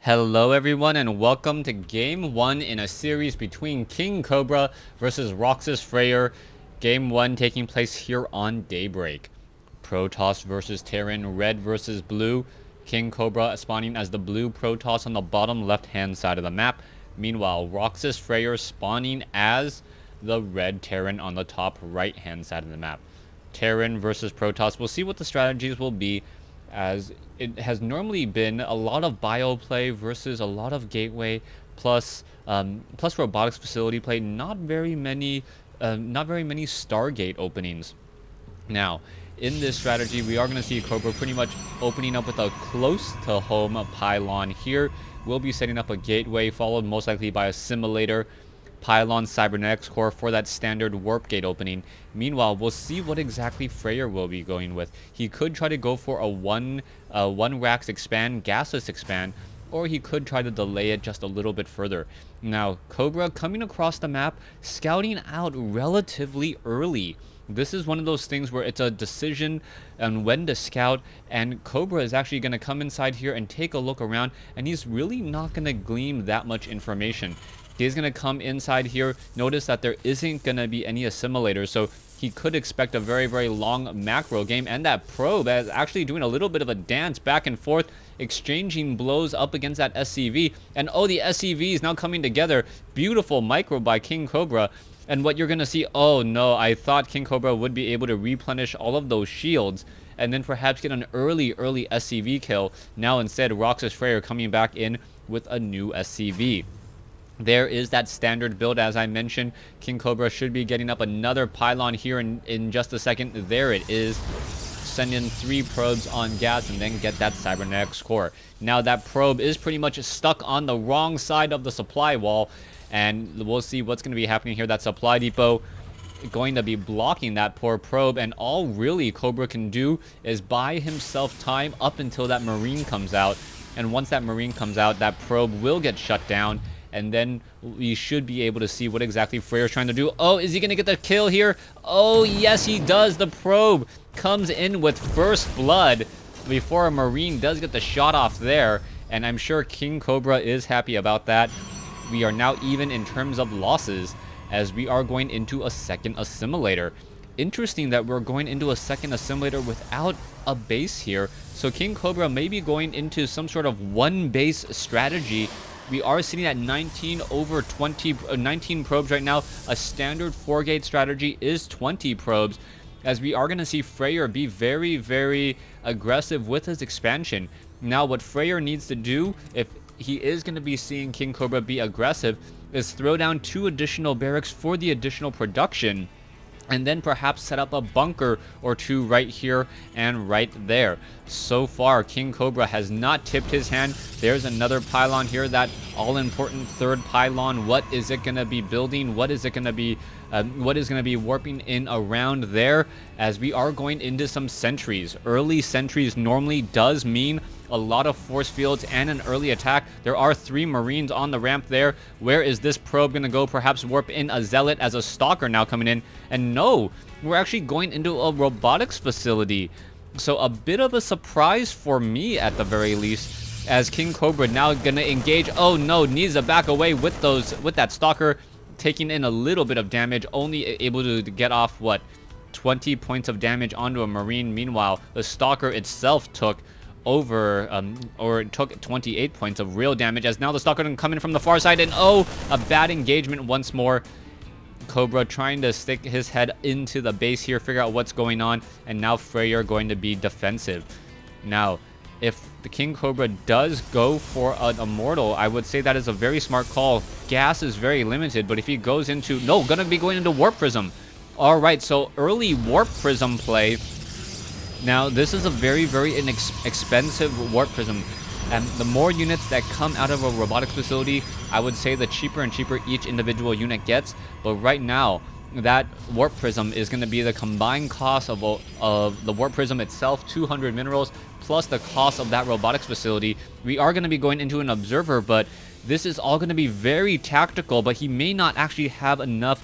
Hello everyone and welcome to Game 1 in a series between KingCobra versus RoxkisFraer. Game 1 taking place here on Daybreak. Protoss versus Terran, red versus blue. KingCobra spawning as the blue Protoss on the bottom left hand side of the map. Meanwhile, RoxkisFraer spawning as the red Terran on the top right hand side of the map. Terran versus Protoss. We'll see what the strategies will be, as it has normally been a lot of bio play versus a lot of gateway plus robotics facility play. Not very many Stargate openings. Now, in this strategy, we are going to see Cobra pretty much opening up with a close to home pylon here. We'll be setting up a gateway, followed most likely by a simulator, pylon, cybernetics core for that standard warp gate opening. Meanwhile, we'll see what exactly Fraer will be going with. He could try to go for a one racks expand, gasless expand, or he could try to delay it just a little bit further. Now, Cobra coming across the map, scouting out relatively early. This is one of those things where it's a decision on when to scout, and Cobra is actually going to come inside here and take a look around, and he's really not going to glean that much information. He's going to come inside here, notice that there isn't going to be any assimilators, so he could expect a very, very long macro game. And that probe is actually doing a little bit of a dance back and forth, exchanging blows up against that SCV. And oh, the SCV is now coming together. Beautiful micro by KingCobra. And what you're going to see, oh no, I thought KingCobra would be able to replenish all of those shields and then perhaps get an early SCV kill. Now instead, RoxkisFraer coming back in with a new SCV. There is that standard build, as I mentioned. KingCobra should be getting up another pylon here in just a second. There it is. Send in 3 probes on gas and then get that cybernetics core. Now that probe is pretty much stuck on the wrong side of the supply wall, and we'll see what's going to be happening here. That supply depot going to be blocking that poor probe, and all really Cobra can do is buy himself time up until that marine comes out. And once that marine comes out, that probe will get shut down, and then we should be able to see what exactly Fraer is trying to do. Oh, is he going to get the kill here? Oh, yes, he does. The probe comes in with first blood before a marine does get the shot off there. And I'm sure KingCobra is happy about that. We are now even in terms of losses, as we are going into a second assimilator. Interesting that we're going into a second assimilator without a base here. So KingCobra may be going into some sort of one base strategy. We are sitting at 19 probes right now. A standard 4-gate strategy is 20 probes, as we are going to see Fraer be very, very aggressive with his expansion. Now, what Fraer needs to do, if he is going to be seeing KingCobra be aggressive, is throw down 2 additional barracks for the additional production, and then perhaps set up a bunker or 2 right here and right there. So far, KingCobra has not tipped his hand. There's another pylon here, that all-important 3rd pylon. What is it going to be building? What is it going to be? What is going to be warping in around there? As we are going into some sentries. Early sentries normally does mean a lot of force fields and an early attack. There are 3 marines on the ramp there. Where is this probe going to go? Perhaps warp in a zealot as a stalker now coming in. And no, we're actually going into a robotics facility. So a bit of a surprise for me at the very least, as KingCobra now going to engage. Oh no, needs to back away with that stalker, taking in a little bit of damage, only able to get off, what, 20 points of damage onto a marine. Meanwhile, the stalker itself took took 28 points of real damage, as now the stalker can come in from the far side, and oh, a bad engagement once more. Cobra trying to stick his head into the base here, figure out what's going on, and now Fraer going to be defensive. Now, if the KingCobra does go for an immortal, I would say that is a very smart call. Gas is very limited, but if he goes into, no, gonna be going into warp prism. All right, so early warp prism play. Now, this is a very, very expensive warp prism, and the more units that come out of a robotics facility, I would say the cheaper and cheaper each individual unit gets. But right now, that warp prism is going to be the combined cost of the warp prism itself, 200 minerals, plus the cost of that robotics facility. We are going to be going into an observer, but this is all going to be very tactical, but he may not actually have enough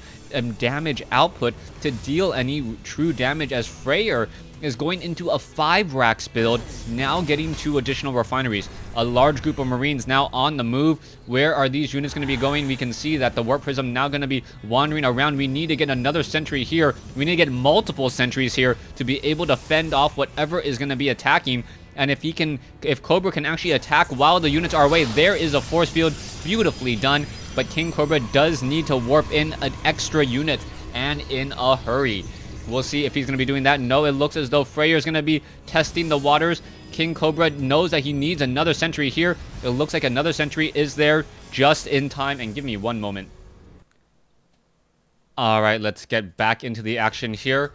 damage output to deal any true damage, as Fraer is going into a 5 racks build, now getting 2 additional refineries. A large group of Marines now on the move. Where are these units going to be going? We can see that the Warp Prism now going to be wandering around. We need to get another sentry here. We need to get multiple sentries here to be able to fend off whatever is going to be attacking. And if Cobra can actually attack while the units are away, there is a force field. Beautifully done. But KingCobra does need to warp in an extra unit, and in a hurry. We'll see if he's going to be doing that. No, it looks as though Fraer is going to be testing the waters. KingCobra knows that he needs another sentry here. It looks like another sentry is there just in time. And give me one moment. Alright, let's get back into the action here.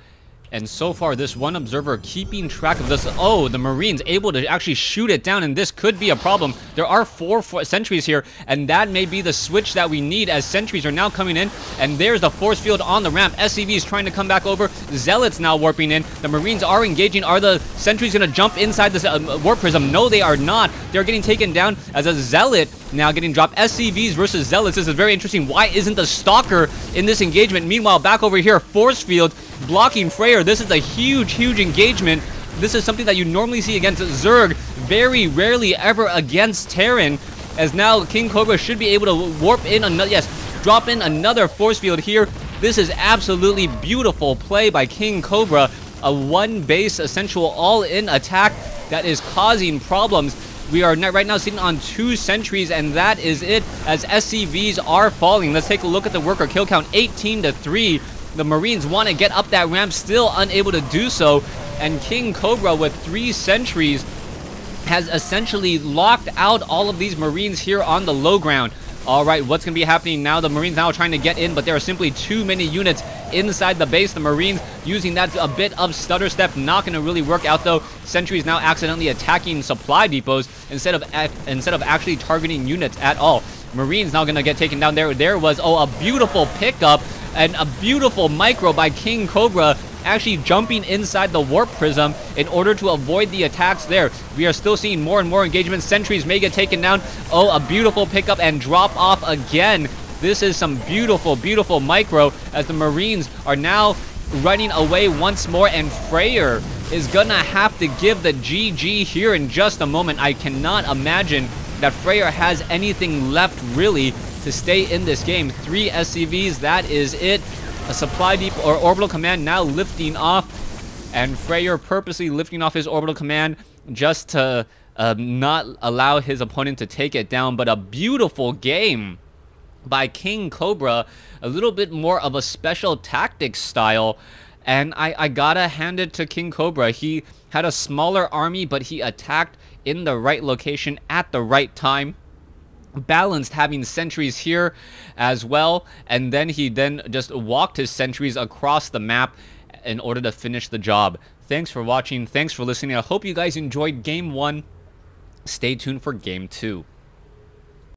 And so far, this one observer keeping track of this. Oh, the Marines able to actually shoot it down, and this could be a problem. There are 4 sentries here, and that may be the switch that we need as sentries are now coming in. And there's the force field on the ramp. SCV is trying to come back over. Zealots now warping in. The Marines are engaging. Are the sentries going to jump inside this warp prism? No, they are not. They're getting taken down as a Zealot now getting dropped. SCVs versus Zealots. This is very interesting. Why isn't the Stalker in this engagement? Meanwhile, back over here, force field blocking Fraer. This is a huge engagement. This is something that you normally see against Zerg, very rarely ever against Terran, as now KingCobra should be able to warp in another, yes, drop in another force field here. This is absolutely beautiful play by KingCobra. A 1 base essential all-in attack that is causing problems. We are right now sitting on 2 sentries, and that is it, as SCVs are falling. Let's take a look at the worker kill count, 18-3. The Marines want to get up that ramp, still unable to do so. And KingCobra with 3 sentries has essentially locked out all of these Marines here on the low ground. Alright, what's going to be happening now? The Marines now trying to get in, but there are simply too many units inside the base. The Marines using that a bit of stutter step. Not going to really work out though. Sentries now accidentally attacking supply depots instead of actually targeting units at all. Marines now going to get taken down there. There was, oh, a beautiful pickup and a beautiful micro by KingCobra, actually jumping inside the warp prism in order to avoid the attacks there. We are still seeing more and more engagements. Sentries may get taken down. Oh, a beautiful pickup and drop off again. This is some beautiful micro as the Marines are now running away once more, and Fraer is gonna have to give the GG here in just a moment. I cannot imagine that Fraer has anything left really to stay in this game. 3 SCVs, that is it. A supply depot or orbital command now lifting off, and Fraer purposely lifting off his orbital command just to not allow his opponent to take it down. But a beautiful game by KingCobra, a little bit more of a special tactics style, and I gotta hand it to KingCobra. He had a smaller army, but he attacked in the right location at the right time. Balanced, having sentries here as well, and then he just walked his sentries across the map in order to finish the job. Thanks for watching. Thanks for listening. I hope you guys enjoyed Game 1. Stay tuned for Game 2.